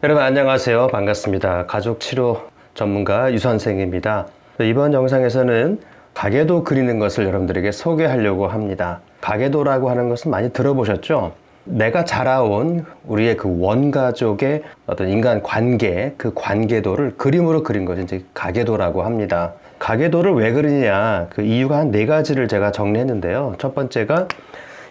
여러분 안녕하세요. 반갑습니다. 가족치료 전문가 유선생입니다. 이번 영상에서는 가계도 그리는 것을 여러분들에게 소개하려고 합니다. 가계도라고 하는 것은 많이 들어보셨죠? 내가 자라온 우리의 그 원가족의 어떤 인간 관계, 그 관계도를 그림으로 그린 것이 이제 가계도라고 합니다. 가계도를 왜 그리냐, 그 이유가 한 4가지를 제가 정리했는데요. 첫 번째가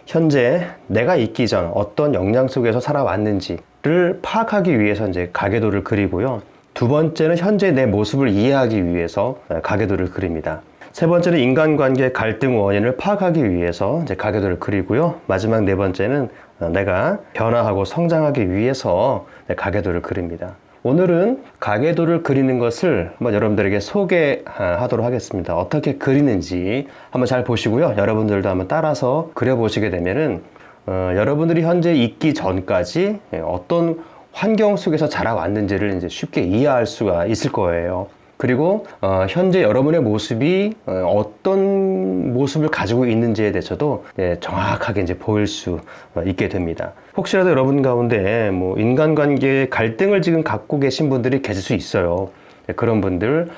현재 내가 있기 전 어떤 역량 속에서 살아왔는지를 파악하기 위해서 이제 가계도를 그리고요. 두 번째는 현재 내 모습을 이해하기 위해서 가계도를 그립니다. 세 번째는 인간관계 갈등 원인을 파악하기 위해서 이제 가계도를 그리고요. 마지막 4번째는 내가 변화하고 성장하기 위해서 가계도를 그립니다. 오늘은 가계도를 그리는 것을 한번 여러분들에게 소개하도록 하겠습니다. 어떻게 그리는지 한번 잘 보시고요. 여러분들도 한번 따라서 그려보시게 되면은 여러분들이 현재 있기 전까지 어떤 환경 속에서 자라왔는지를 이제 쉽게 이해할 수가 있을 거예요. 그리고 현재 여러분의 모습이 어떤 모습을 가지고 있는지에 대해서도 정확하게 이제 보일 수 있게 됩니다. 혹시라도 여러분 가운데 뭐 인간관계에 갈등을 지금 갖고 계신 분들이 계실 수 있어요. 그런 분들,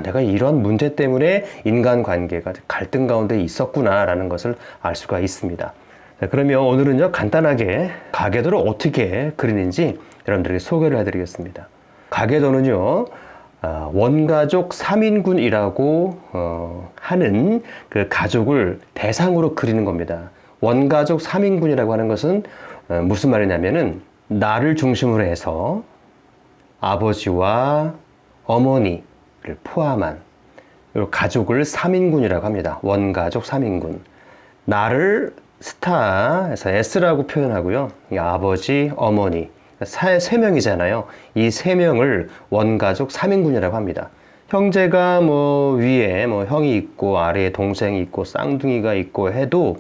내가 이런 문제 때문에 인간관계가 갈등 가운데 있었구나라는 것을 알 수가 있습니다. 그러면 오늘은요, 간단하게 가계도를 어떻게 그리는지 여러분들에게 소개를 해드리겠습니다. 가계도는요, 원가족 3인군이라고 하는 그 가족을 대상으로 그리는 겁니다. 원가족 3인군이라고 하는 것은 무슨 말이냐면은 나를 중심으로 해서 아버지와 어머니를 포함한 가족을 3인군이라고 합니다. 원가족 3인군. 나를 스타에서 S라고 표현하고요. 이 아버지, 어머니. 3명이잖아요. 이 3명을 원가족 3인군이라고 합니다. 형제가 위에 형이 있고 아래에 동생이 있고 쌍둥이가 있고 해도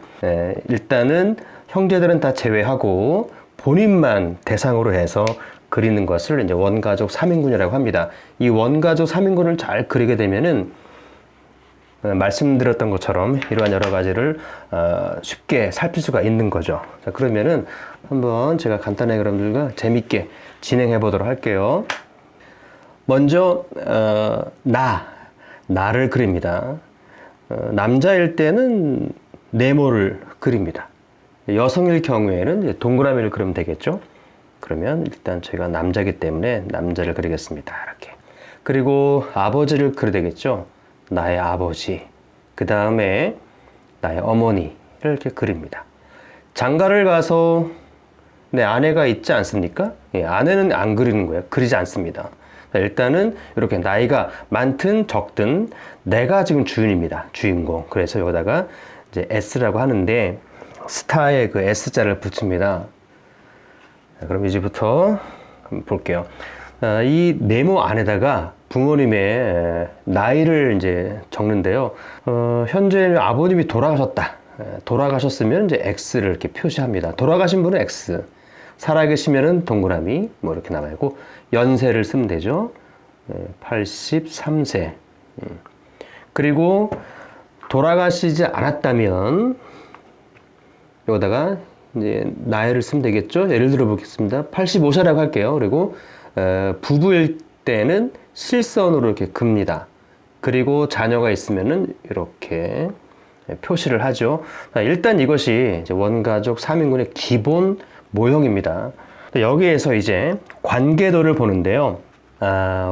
일단은 형제들은 다 제외하고 본인만 대상으로 해서 그리는 것을 이제 원가족 3인군이라고 합니다. 이 원가족 3인군을 잘 그리게 되면은 말씀드렸던 것처럼 이러한 여러 가지를 쉽게 살필 수가 있는 거죠. 자, 그러면은 한번 제가 간단하게 여러분들과 재밌게 진행해 보도록 할게요. 먼저 나를 그립니다. 남자일 때는 네모를 그립니다. 여성일 경우에는 동그라미를 그리면 되겠죠. 그러면 일단 제가 남자이기 때문에 남자를 그리겠습니다. 이렇게. 그리고 아버지를 그려야 되겠죠. 나의 아버지, 그 다음에 나의 어머니를 이렇게 그립니다. 장가를 가서 내 아내가 있지 않습니까? 아내는 안 그리는 거예요. 그리지 않습니다. 일단은 이렇게 나이가 많든 적든 내가 지금 주인입니다. 주인공. 그래서 여기다가 이제 S라고 하는데 스타에 그 S자를 붙입니다. 그럼 이제부터 한번 볼게요. 이 네모 안에다가 부모님의 나이를 이제 적는데요. 현재 아버님이 돌아가셨다. 돌아가셨으면 이제 X를 이렇게 표시합니다. 돌아가신 분은 X. 살아계시면은 동그라미 이렇게 남아있고 연세를 쓰면 되죠. 83세. 그리고 돌아가시지 않았다면 여기다가 이제 나이를 쓰면 되겠죠. 예를 들어 보겠습니다. 85세라고 할게요. 그리고 부부일 때는 실선으로 이렇게 긋습니다. 그리고 자녀가 있으면은 이렇게 표시를 하죠. 일단 이것이 이제 원가족 3인군의 기본 모형입니다. 여기에서 이제 관계도를 보는데요.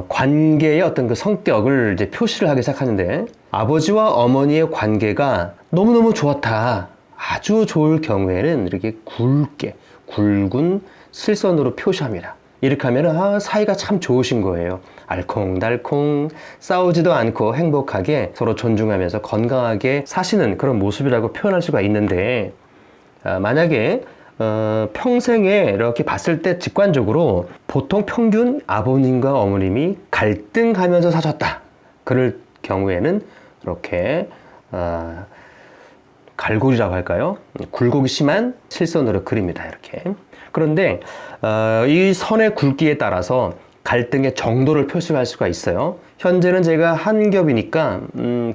관계의 어떤 그 성격을 이제 표시를 하기 시작하는데 아버지와 어머니의 관계가 너무너무 좋았다. 아주 좋을 경우에는 이렇게 굵은 실선으로 표시합니다. 이렇게 하면 사이가 참 좋으신 거예요. 알콩달콩 싸우지도 않고 행복하게 서로 존중하면서 건강하게 사시는 그런 모습이라고 표현할 수가 있는데 만약에 평생에 이렇게 봤을 때 직관적으로 보통 평균 아버님과 어머님이 갈등하면서 사셨다. 그럴 경우에는 이렇게 갈고리라고 할까요? 굴곡이 심한 실선으로 그립니다. 이렇게. 그런데 이 선의 굵기에 따라서 갈등의 정도를 표시할 수가 있어요. 현재는 제가 한 겹이니까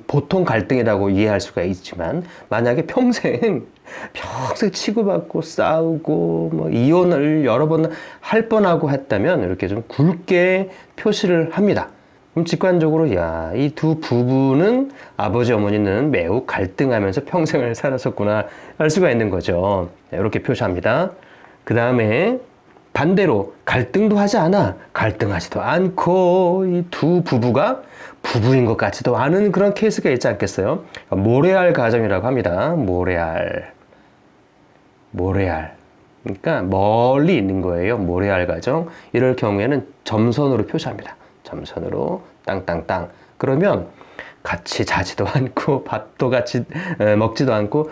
보통 갈등이라고 이해할 수가 있지만 만약에 평생 평생 치고받고 싸우고 뭐 이혼을 여러 번 할 뻔하고 했다면 이렇게 좀 굵게 표시를 합니다. 그럼 직관적으로 야, 이 두 부부는 아버지 어머니는 매우 갈등하면서 평생을 살았었구나 할 수가 있는 거죠. 이렇게 표시합니다. 그 다음에 반대로 갈등도 하지 않아, 갈등하지도 않고 이 두 부부가 부부인 것 같지도 않은 그런 케이스가 있지 않겠어요? 모래알 가정이라고 합니다. 모래알. 그러니까 멀리 있는 거예요. 모래알 가정. 이럴 경우에는 점선으로 표시합니다. 점선으로 땅땅땅. 그러면 같이 자지도 않고 밥도 같이 먹지도 않고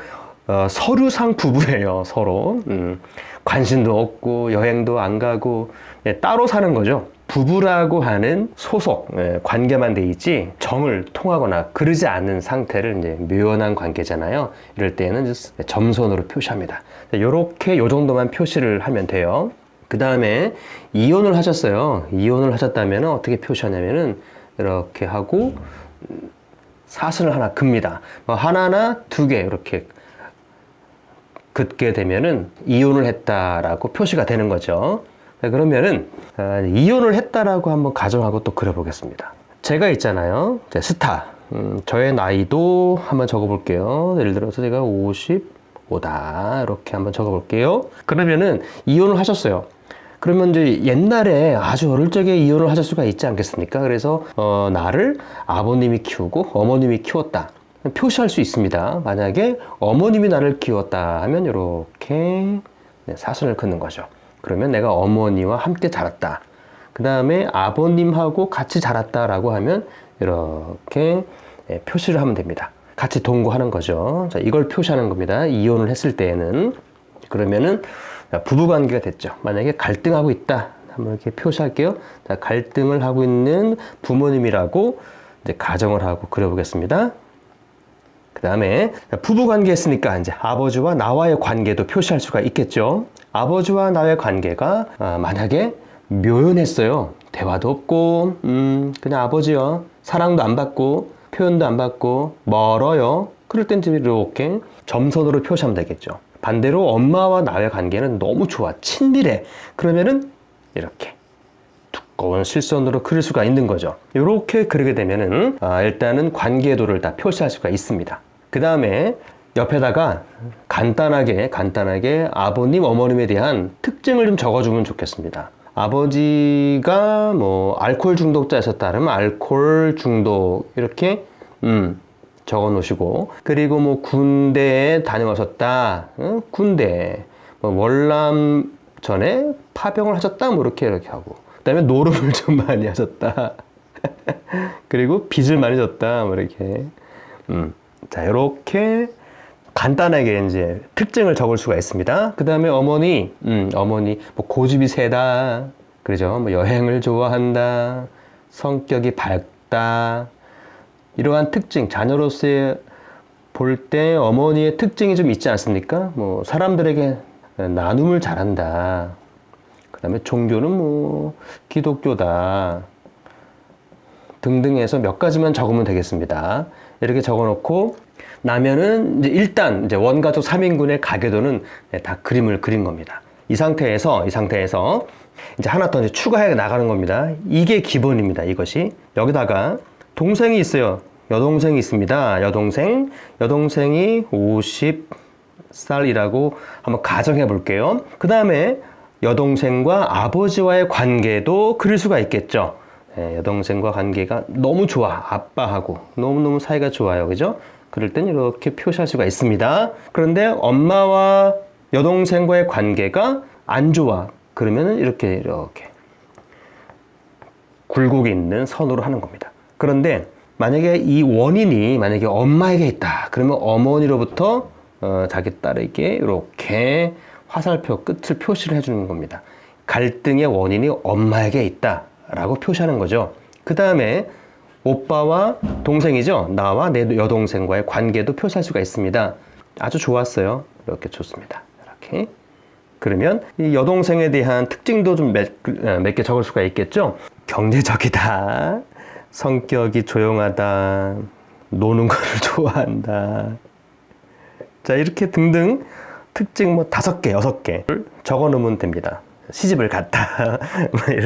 서류상 부부예요. 서로 관심도 없고 여행도 안 가고 따로 사는 거죠. 부부라고 하는 소속 관계만 돼 있지 정을 통하거나 그러지 않는 상태를 이제 묘연한 관계잖아요. 이럴 때는 점선으로 표시합니다. 이렇게 요 정도만 표시를 하면 돼요. 그 다음에 이혼을 하셨어요. 이혼을 하셨다면 어떻게 표시하냐면은 이렇게 하고 사슬을 하나 긋습니다. 하나나 두 개 이렇게 긋게 되면은 이혼을 했다라고 표시가 되는 거죠. 그러면은 이혼을 했다라고 한번 가정하고 또 그려보겠습니다. 제가 있잖아요. 스타. 저의 나이도 한번 적어볼게요. 예를 들어서 제가 55다 이렇게 한번 적어볼게요. 그러면은 이혼을 하셨어요. 그러면 이제 옛날에 아주 어릴 적에 이혼을 하실 수가 있지 않겠습니까? 그래서 나를 아버님이 키우고 어머님이 키웠다. 표시할 수 있습니다. 만약에 어머님이 나를 키웠다 하면 이렇게 사선을 긋는 거죠. 그러면 내가 어머니와 함께 자랐다. 그 다음에 아버님하고 같이 자랐다라고 하면 이렇게 표시를 하면 됩니다. 같이 동거하는 거죠. 자, 이걸 표시하는 겁니다. 이혼을 했을 때에는. 그러면은 부부관계가 됐죠. 만약에 갈등하고 있다. 한번 이렇게 표시할게요. 자, 갈등을 하고 있는 부모님이라고 이제 가정을 하고 그려보겠습니다. 그 다음에 부부관계 했으니까 이제 아버지와 나와의 관계도 표시할 수가 있겠죠. 아버지와 나의 관계가 만약에 묘연했어요. 대화도 없고 그냥 아버지요. 사랑도 안 받고 표현도 안 받고 멀어요. 그럴 땐 이렇게 점선으로 표시하면 되겠죠. 반대로 엄마와 나의 관계는 너무 좋아. 친밀해. 그러면은 이렇게 두꺼운 실선으로 그릴 수가 있는 거죠. 이렇게 그리게 되면은 일단은 관계도를 다 표시할 수가 있습니다. 그 다음에 옆에다가 간단하게 아버님, 어머님에 대한 특징을 좀 적어주면 좋겠습니다. 아버지가 뭐 알코올 중독자였었다 그러면 알코올 중독 이렇게 적어 놓으시고, 그리고 뭐 군대에 다녀왔었다. 군대. 뭐 월남 전에 파병을 하셨다. 뭐 이렇게 하고. 그다음에 노름을 좀 많이 하셨다. 그리고 빚을 많이 졌다. 뭐 이렇게. 자, 이렇게 간단하게 이제 특징을 적을 수가 있습니다. 그 다음에 어머니 뭐 고집이 세다, 그러죠. 뭐 여행을 좋아한다, 성격이 밝다, 이러한 특징, 자녀로서의 볼 때 어머니의 특징이 좀 있지 않습니까? 뭐 사람들에게 나눔을 잘한다. 그 다음에 종교는 뭐 기독교다 등등 해서 몇 가지만 적으면 되겠습니다. 이렇게 적어놓고 나면은 이제 일단 이제 원가족 3인군의 가계도는 다 그림을 그린 겁니다. 이 상태에서 이제 하나 더 이제 추가해 나가는 겁니다. 이게 기본입니다. 이것이 여기다가 동생이 있어요. 여동생이 있습니다. 여동생이 50살이라고 한번 가정해 볼게요. 그 다음에 여동생과 아버지와의 관계도 그릴 수가 있겠죠. 여동생과 관계가 너무 좋아. 아빠하고 너무너무 사이가 좋아요. 그죠? 그럴 땐 이렇게 표시할 수가 있습니다. 그런데 엄마와 여동생과의 관계가 안 좋아. 그러면 이렇게 굴곡이 있는 선으로 하는 겁니다. 그런데 만약에 이 원인이 만약에 엄마에게 있다. 그러면 어머니로부터 자기 딸에게 이렇게 화살표 끝을 표시를 해주는 겁니다. 갈등의 원인이 엄마에게 있다 라고 표시하는 거죠. 그 다음에 오빠와 동생이죠. 나와 내 여동생과의 관계도 표시할 수가 있습니다. 아주 좋았어요. 이렇게 좋습니다. 이렇게. 그러면 이 여동생에 대한 특징도 좀 몇 개 적을 수가 있겠죠. 경제적이다, 성격이 조용하다, 노는 거를 좋아한다. 자, 이렇게 등등 특징 뭐 5개, 6개를 적어 놓으면 됩니다. 시집을 갔다.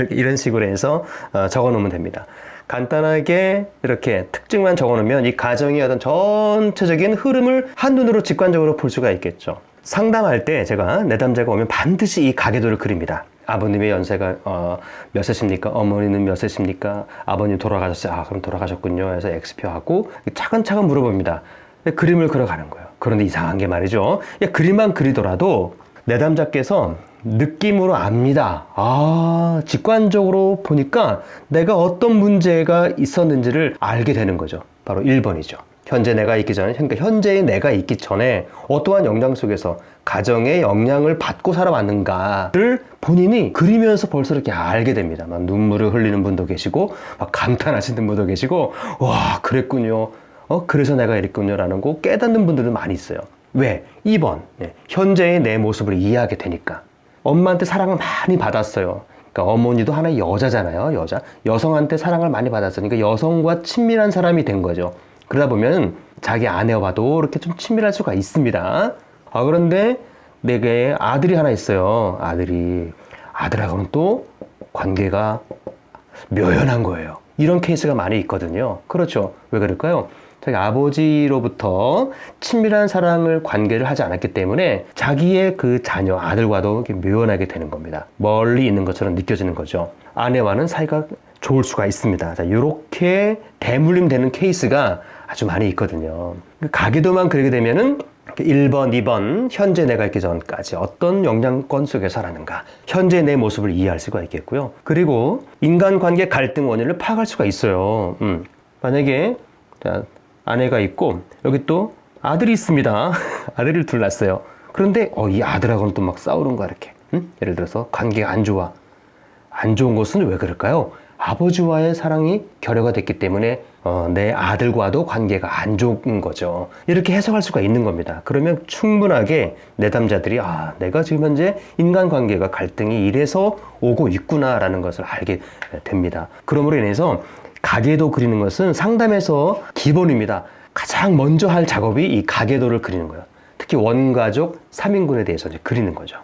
이런 식으로 해서 적어 놓으면 됩니다. 간단하게 이렇게 특징만 적어 놓으면 이 가정의 어떤 전체적인 흐름을 한눈으로 직관적으로 볼 수가 있겠죠. 상담할 때 제가 내담자가 오면 반드시 이 가계도를 그립니다. 아버님의 연세가 몇 세십니까? 어머니는 몇 세십니까? 아버님 돌아가셨어요. 아, 그럼 돌아가셨군요. 해서 X표하고 차근차근 물어봅니다. 그림을 그려가는 거예요. 그런데 이상한 게 말이죠. 그림만 그리더라도 내담자께서 느낌으로 압니다. 아, 직관적으로 보니까 내가 어떤 문제가 있었는지를 알게 되는 거죠. 바로 1번이죠. 현재 내가 있기 전에, 그러니까 현재의 내가 있기 전에 어떠한 영향 속에서 가정의 영향을 받고 살아왔는가를 본인이 그리면서 벌써 이렇게 알게 됩니다. 막 눈물을 흘리는 분도 계시고, 막 감탄하시는 분도 계시고, 와, 그랬군요. 그래서 내가 이랬군요. 라는 거 깨닫는 분들은 많이 있어요. 왜? 2번. 현재의 내 모습을 이해하게 되니까. 엄마한테 사랑을 많이 받았어요. 그러니까 어머니도 하나의 여자잖아요. 여성한테 사랑을 많이 받았어요. 그러니까 여성과 친밀한 사람이 된 거죠. 그러다 보면 자기 아내와도 이렇게 좀 친밀할 수가 있습니다. 그런데 내게 아들이 하나 있어요. 아들하고는 또 관계가 묘연한 거예요. 이런 케이스가 많이 있거든요. 그렇죠. 왜 그럴까요? 자기 아버지로부터 친밀한 사랑을 관계를 하지 않았기 때문에 자기의 그 자녀, 아들과도 이렇게 묘연하게 되는 겁니다. 멀리 있는 것처럼 느껴지는 거죠. 아내와는 사이가 좋을 수가 있습니다. 자, 이렇게 대물림 되는 케이스가 아주 많이 있거든요. 가계도만 그리게 되면은 1번, 2번, 현재 내가 있기 전까지 어떤 영향권 속에서 살았는가, 현재 내 모습을 이해할 수가 있겠고요. 그리고 인간관계 갈등 원인을 파악할 수가 있어요. 만약에 자, 아내가 있고 여기 또 아들이 있습니다. 아들을 둘 낳았어요. 그런데 이 아들하고는 또 막 싸우는 거야 이렇게. 예를 들어서 관계가 안 좋아. 안 좋은 것은 왜 그럴까요? 아버지와의 사랑이 결여가 됐기 때문에 내 아들과도 관계가 안 좋은 거죠. 이렇게 해석할 수가 있는 겁니다. 그러면 충분하게 내담자들이 내가 지금 현재 인간관계가 갈등이 이래서 오고 있구나라는 것을 알게 됩니다. 그러므로 인해서 가계도 그리는 것은 상담에서 기본입니다. 가장 먼저 할 작업이 이 가계도를 그리는 거예요. 특히 원가족 3인군에 대해서 이제 그리는 거죠.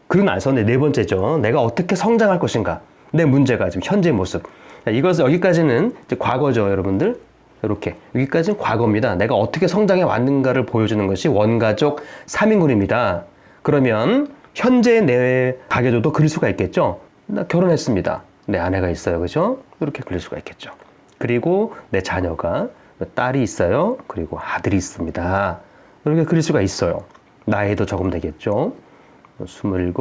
그리고 나서 네 번째죠. 내가 어떻게 성장할 것인가. 내 문제가 지금 현재 모습. 이것은 여기까지는 이제 과거죠, 여러분들. 이렇게 여기까지는 과거입니다. 내가 어떻게 성장해 왔는가를 보여주는 것이 원가족 3인군입니다. 그러면 현재 내 가계도도 그릴 수가 있겠죠. 나 결혼했습니다. 내 아내가 있어요, 그죠? 이렇게 그릴 수가 있겠죠. 그리고 내 자녀가 딸이 있어요. 그리고 아들이 있습니다. 이렇게 그릴 수가 있어요. 나이도 적으면 되겠죠. 27,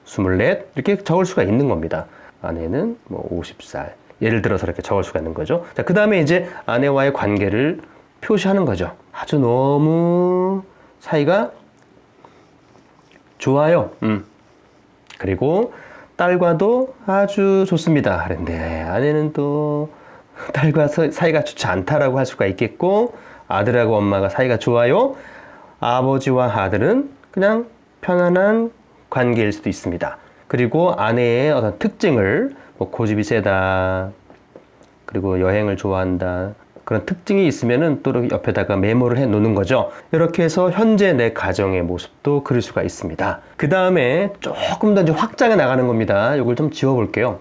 24 이렇게 적을 수가 있는 겁니다. 아내는 50살 예를 들어서 이렇게 적을 수가 있는 거죠. 자, 그 다음에 이제 아내와의 관계를 표시하는 거죠. 아주 너무 사이가 좋아요. 그리고 딸과도 아주 좋습니다. 그런데 아내는 또 딸과 사이가 좋지 않다라고 할 수가 있겠고, 아들하고 엄마가 사이가 좋아요. 아버지와 아들은 그냥 편안한 관계일 수도 있습니다. 그리고 아내의 어떤 특징을 고집이 세다, 그리고 여행을 좋아한다, 그런 특징이 있으면은 또 옆에다가 메모를 해 놓는 거죠. 이렇게 해서 현재 내 가정의 모습도 그릴 수가 있습니다. 그 다음에 조금 더 이제 확장해 나가는 겁니다. 이걸 좀 지워 볼게요.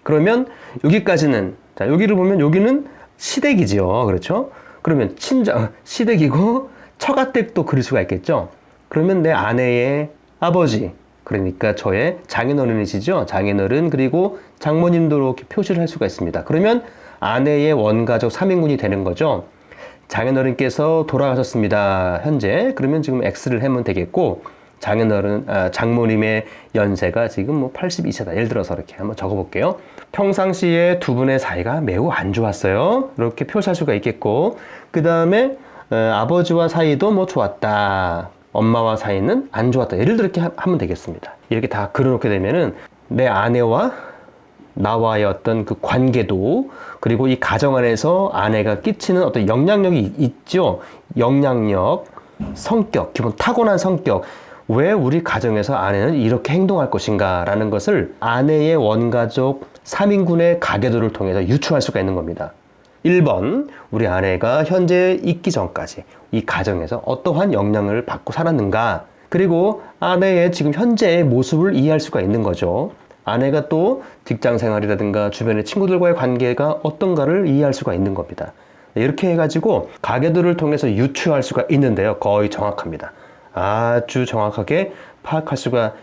그러면 여기까지는, 자, 여기를 보면 여기는 시댁이지요. 그렇죠? 그러면 시댁이고 처가댁도 그릴 수가 있겠죠. 그러면 내 아내의 아버지, 그러니까 저의 장인어른이시죠. 장인어른, 그리고 장모님도 이렇게 표시를 할 수가 있습니다. 그러면 아내의 원가족 3인군이 되는 거죠. 장인어른께서 돌아가셨습니다. 현재. 그러면 지금 X를 하면 되겠고, 장모님의 연세가 지금 82세다. 예를 들어서 이렇게 한번 적어볼게요. 평상시에 두 분의 사이가 매우 안 좋았어요. 이렇게 표시할 수가 있겠고, 그 다음에 아버지와 사이도 좋았다. 엄마와 사이는 안 좋았다. 예를 들어 이렇게 하면 되겠습니다. 이렇게 다 그려놓게 되면은 내 아내와 나와의 어떤 그 관계도, 그리고 이 가정 안에서 아내가 끼치는 어떤 영향력이 있죠. 영향력, 성격, 기본 타고난 성격. 왜 우리 가정에서 아내는 이렇게 행동할 것인가 라는 것을 아내의 원가족 3인군의 가계도를 통해서 유추할 수가 있는 겁니다. 1번, 우리 아내가 현재 있기 전까지 이 가정에서 어떠한 영향을 받고 살았는가. 그리고 아내의 지금 현재의 모습을 이해할 수가 있는 거죠. 아내가 또 직장 생활이라든가 주변의 친구들과의 관계가 어떤가를 이해할 수가 있는 겁니다. 이렇게 해가지고 가계도를 통해서 유추할 수가 있는데요. 거의 정확합니다. 아주 정확하게 파악할 수가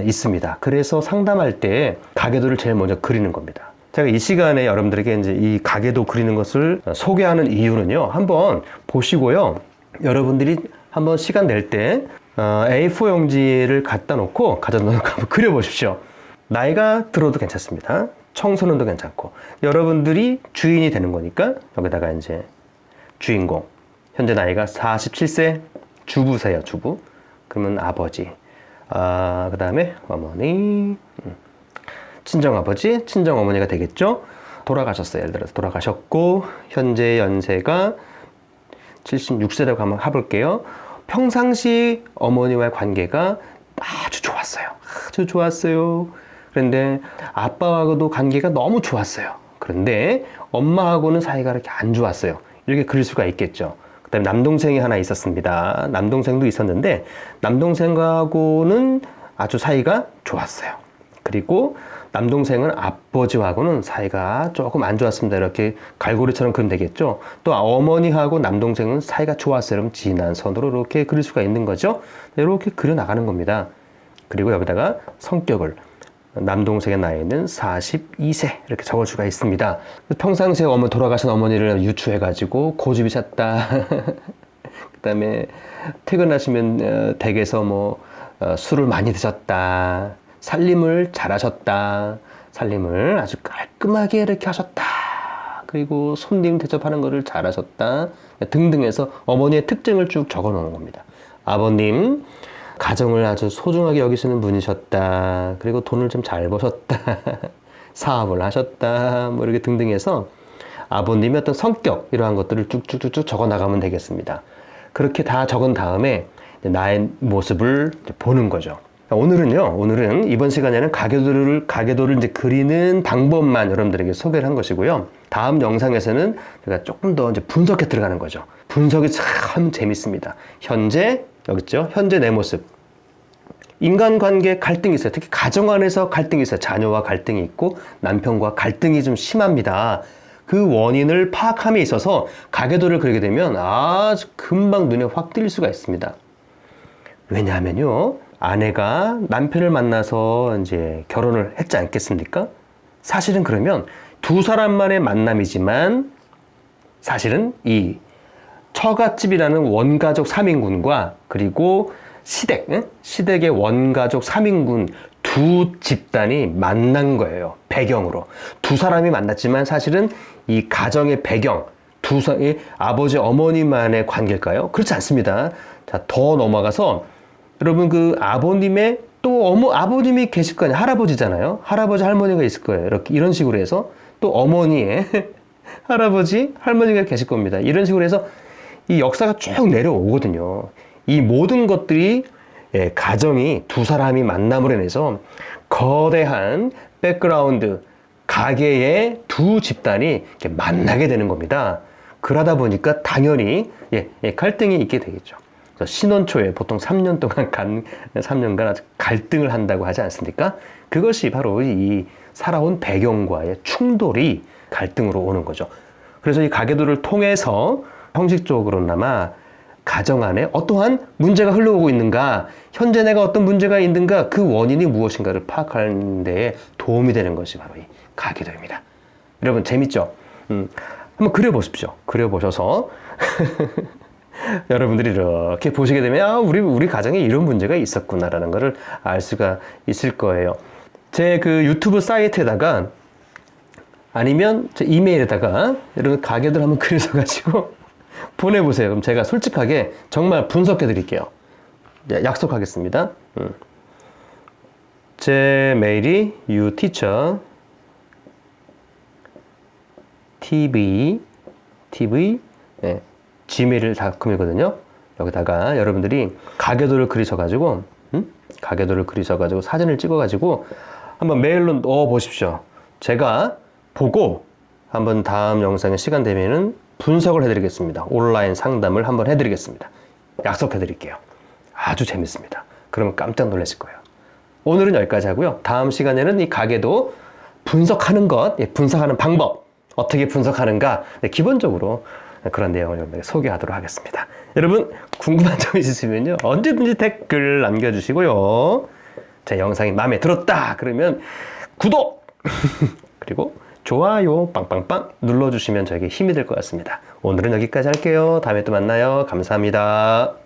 있습니다. 그래서 상담할 때 가계도를 제일 먼저 그리는 겁니다. 제가 이 시간에 여러분들에게 이제 이 가계도 그리는 것을 소개하는 이유는요. 한번 보시고요. 여러분들이 한번 시간 낼 때 A4 용지를 갖다 놓고 한번 그려보십시오. 나이가 들어도 괜찮습니다. 청소년도 괜찮고 여러분들이 주인이 되는 거니까 여기다가 이제 주인공 현재 나이가 47세 주부세요. 주부. 그러면 아버지 그 다음에 어머니 친정아버지 친정어머니가 되겠죠. 돌아가셨어요. 예를 들어서 돌아가셨고 현재 연세가 76세라고 한번 해볼게요. 평상시 어머니와의 관계가 아주 좋았어요. 아주 좋았어요. 그런데 아빠하고도 관계가 너무 좋았어요. 그런데 엄마하고는 사이가 이렇게 안 좋았어요. 이렇게 그릴 수가 있겠죠. 그 다음에 남동생이 하나 있었습니다. 남동생도 있었는데 남동생하고는 아주 사이가 좋았어요. 그리고 남동생은 아버지하고는 사이가 조금 안 좋았습니다. 이렇게 갈고리처럼 그리면 되겠죠. 또 어머니하고 남동생은 사이가 좋았어요. 그럼 진한 선으로 이렇게 그릴 수가 있는 거죠. 이렇게 그려 나가는 겁니다. 그리고 여기다가 성격을 남동생의 나이는 42세 이렇게 적을 수가 있습니다. 평상시에 돌아가신 어머니를 유추해가지고 고집이 찼다. 그 다음에 퇴근하시면 댁에서 술을 많이 드셨다. 살림을 잘하셨다. 살림을 아주 깔끔하게 이렇게 하셨다. 그리고 손님 대접하는 것을 잘하셨다. 등등 해서 어머니의 특징을 쭉 적어 놓은 겁니다. 아버님 가정을 아주 소중하게 여기시는 분이셨다. 그리고 돈을 좀 잘 버셨다. 사업을 하셨다. 이렇게 등등 해서 아버님의 어떤 성격 이러한 것들을 쭉쭉쭉 적어 나가면 되겠습니다. 그렇게 다 적은 다음에 나의 모습을 보는 거죠. 오늘은 이번 시간에는 가계도를 이제 그리는 방법만 여러분들에게 소개를 한 것이고요. 다음 영상에서는 제가 조금 더 이제 분석해 들어가는 거죠. 분석이 참 재밌습니다. 현재 여기 있죠. 현재 내 모습. 인간관계 갈등이 있어요. 특히 가정 안에서 갈등이 있어요. 자녀와 갈등이 있고 남편과 갈등이 좀 심합니다. 그 원인을 파악함에 있어서 가계도를 그리게 되면 아주 금방 눈에 확 띌 수가 있습니다. 왜냐하면요. 아내가 남편을 만나서 이제 결혼을 했지 않겠습니까? 사실은 그러면 두 사람만의 만남이지만 사실은 이 처갓집이라는 원가족 3인군과 그리고 시댁의 원가족 3인군 두 집단이 만난 거예요. 배경으로. 두 사람이 만났지만 사실은 이 가정의 배경, 아버지 어머니만의 관계일까요? 그렇지 않습니다. 자, 더 넘어가서 여러분 그 아버님의 또 아버님이 계실 거 아니에요. 할아버지잖아요. 할아버지 할머니가 있을 거예요. 이런 식으로 해서 또 어머니의 할아버지 할머니가 계실 겁니다. 이런 식으로 해서 이 역사가 쭉 내려오거든요. 이 모든 것들이 가정이 두 사람이 만남으로 인해서 거대한 백그라운드 가계의 두 집단이 이렇게 만나게 되는 겁니다. 그러다 보니까 당연히 갈등이 있게 되겠죠. 신혼 초에 보통 3년 동안 3년간 아주 갈등을 한다고 하지 않습니까? 그것이 바로 이 살아온 배경과의 충돌이 갈등으로 오는 거죠. 그래서 이 가계도를 통해서 형식적으로나마 가정 안에 어떠한 문제가 흘러오고 있는가, 현재 내가 어떤 문제가 있는가, 그 원인이 무엇인가를 파악하는 데 도움이 되는 것이 바로 이 가계도입니다. 여러분 재밌죠? 한번 그려보십시오. 그려보셔서 여러분들이 이렇게 보시게 되면 우리 가정에 이런 문제가 있었구나라는 것을 알 수가 있을 거예요. 제 그 유튜브 사이트에다가 아니면 제 이메일에다가 여러분 가계도를 한번 그려서 가지고 보내보세요. 그럼 제가 솔직하게 정말 분석해 드릴게요. 약속하겠습니다. 제 메일이 uteacher tv gmail.com이거든요. 여기다가 여러분들이 가계도를 그리셔가지고 사진을 찍어가지고 한번 메일로 넣어 보십시오. 제가 보고 한번 다음 영상에 시간 되면은 분석을 해드리겠습니다. 온라인 상담을 한번 해드리겠습니다. 약속해드릴게요. 아주 재밌습니다. 그러면 깜짝 놀라실 거예요. 오늘은 여기까지 하고요. 다음 시간에는 이 가계도 분석하는 것, 분석하는 방법, 어떻게 분석하는가, 기본적으로 그런 내용을 여러분에게 소개하도록 하겠습니다. 여러분 궁금한 점 있으시면요 언제든지 댓글 남겨주시고요. 제 영상이 마음에 들었다 그러면 구독 그리고 좋아요 빵빵빵 눌러주시면 저에게 힘이 될 것 같습니다. 오늘은 여기까지 할게요. 다음에 또 만나요. 감사합니다.